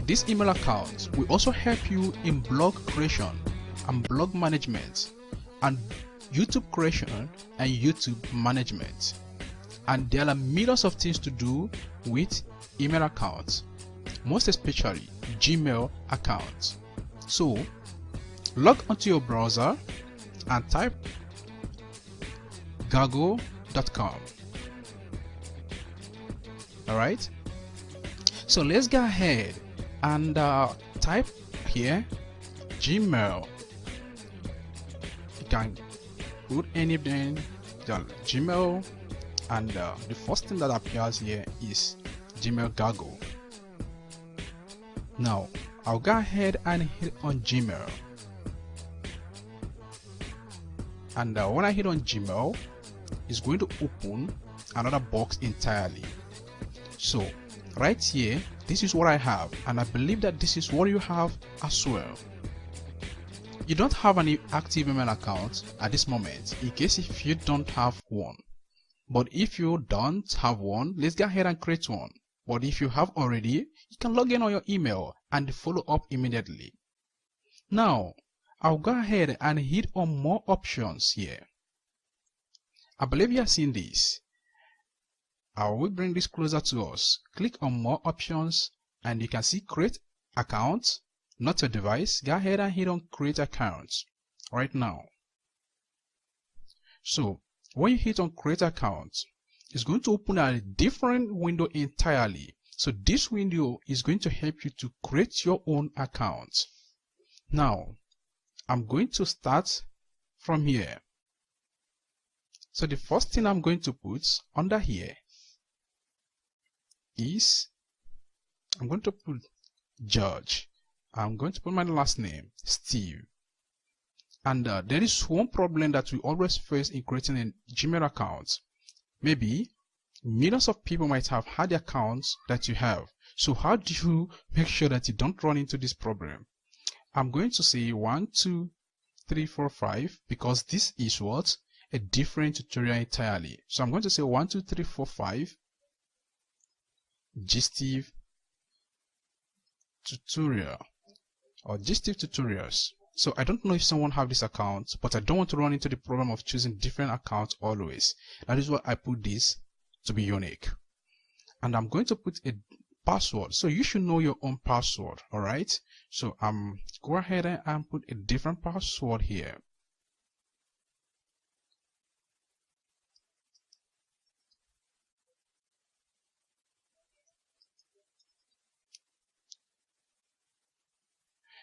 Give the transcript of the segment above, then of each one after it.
This email account will also help you in blog creation and blog management and YouTube creation and YouTube management. And there are millions of things to do with email accounts, most especially Gmail accounts. So log onto your browser and type google.com. Alright, so let's go ahead and type here Gmail. You can put anything, Gmail, and the first thing that appears here is Gmail Google. Now I'll go ahead and hit on Gmail, and when I hit on Gmail, it's going to open another box entirely. So right here, this is what I have, and I believe that this is what you have as well. You don't have any active email account at this moment, in case if you don't have one. But if you don't have one, let's go ahead and create one. But if you have already, you can log in on your email and follow up immediately. Now I'll go ahead and hit on more options here. I believe you have seen this. I will bring this closer to us. Click on more options and you can see create account, not your device. Go ahead and hit on create account right now. So when you hit on create account, it's going to open a different window entirely. So this window is going to help you to create your own account. Now I'm going to start from here. So the first thing I'm going to put under here is, I'm going to put George. I'm going to put my last name, Steve. And there is one problem that we always face in creating a Gmail account. Maybe millions of people might have had the accounts that you have. So how do you make sure that you don't run into this problem? I'm going to say 1, 2, 3, 4, 5, because this is what? A different tutorial entirely. So I'm going to say 1, 2, 3, 4, 5. Gsteve tutorial or Gsteve tutorials. So I don't know if someone have this account, but I don't want to run into the problem of choosing different accounts always. That is why I put this to be unique. And I'm going to put a password. So you should know your own password. All right. So go ahead and put a different password here.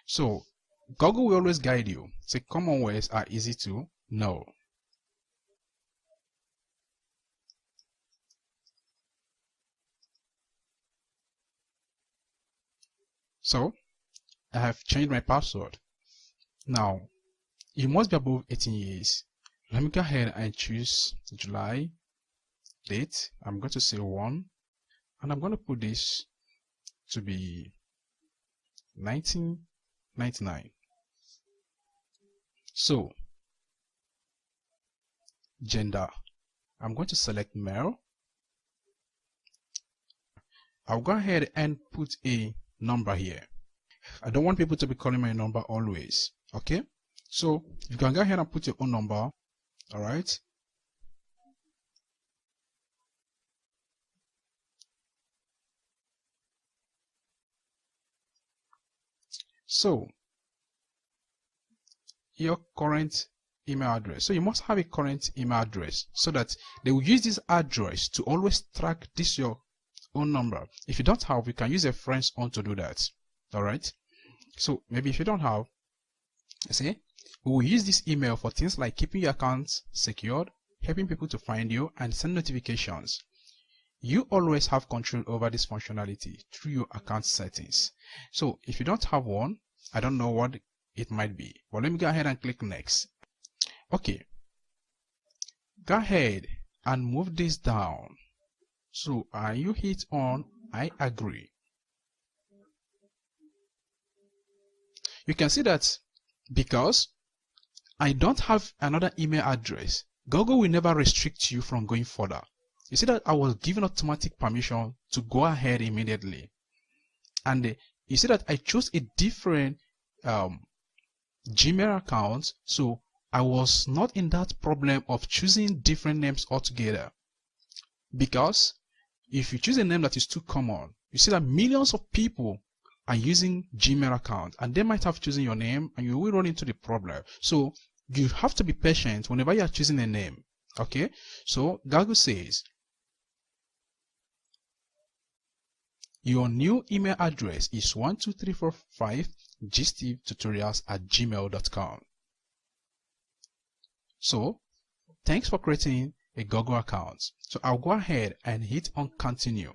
So Google will always guide you. Say common words are easy to know. So I have changed my password. Now you must be above 18 years. Let me go ahead and choose July date. I'm going to say 1, and I'm going to put this to be 1999. So gender, I'm going to select male. I'll go ahead and put a number here. I don't want people to be calling my number always. Okay, so you can go ahead and put your own number. All right. So your current email address. So you must have a current email address so that they will use this address to always track this your own number. If you don't have, you can use a friend's own to do that. All right. So maybe if you don't have, say we will use this email for things like keeping your accounts secured, helping people to find you, and send notifications. You always have control over this functionality through your account settings. So if you don't have one, I don't know what it might be. Well, let me go ahead and click next. Okay. Go ahead and move this down. So you hit on I agree. You can see that because I don't have another email address, Google will never restrict you from going further. You see that I was given automatic permission to go ahead immediately. And you see that I chose a different Gmail account, so I was not in that problem of choosing different names altogether. Because if you choose a name that is too common, you see that millions of people are using Gmail account and they might have chosen your name and you will run into the problem. So you have to be patient whenever you are choosing a name. Okay, so Google says your new email address is 12345gstevtutorials@gmail.com. So thanks for creating a Google account. So I'll go ahead and hit on continue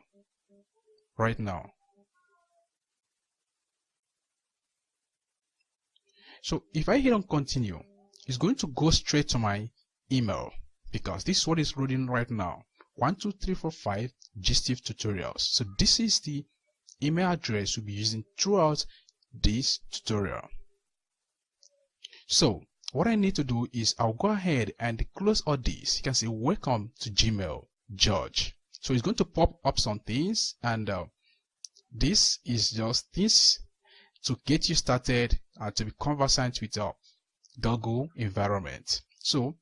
right now. So if I hit on continue, it's going to go straight to my email because this is what is loading right now. 12345gstevtutorials. So this is the email address we'll be using throughout this tutorial. So what I need to do is I'll go ahead and close all this. You can say welcome to Gmail, George. So it's going to pop up some things, and this is just things to get you started and to be conversant with your Google environment. So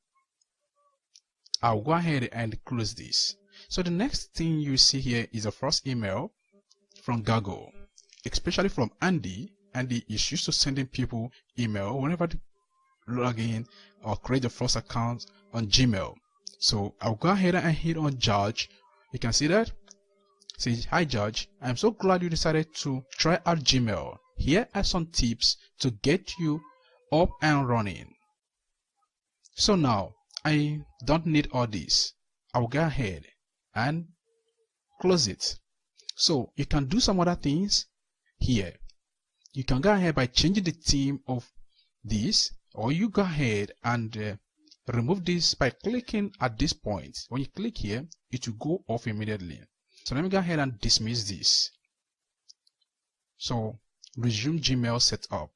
I'll go ahead and close this. So the next thing you see here is the first email from Google, especially from Andy. Andy is used to sending people email whenever they log in or create the first account on Gmail. So I'll go ahead and hit on George. You can see that. Say, hi George, I'm so glad you decided to try out Gmail. Here are some tips to get you up and running. So now I don't need all this. I'll go ahead and close it. So you can do some other things here. You can go ahead by changing the theme of this, or you go ahead and remove this by clicking at this point. When you click here, it will go off immediately. So let me go ahead and dismiss this. So resume Gmail setup.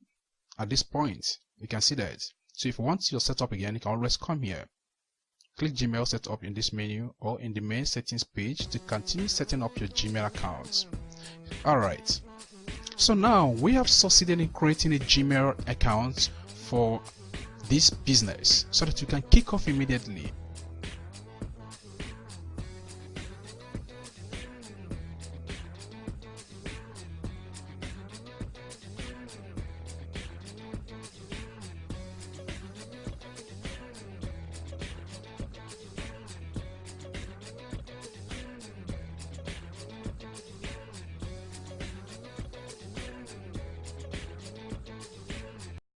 At this point, you can see that. So if you want your setup again, you can always come here. Click Gmail setup in this menu or in the main settings page to continue setting up your Gmail account. Alright. So now we have succeeded in creating a Gmail account for this business so that you can kick off immediately.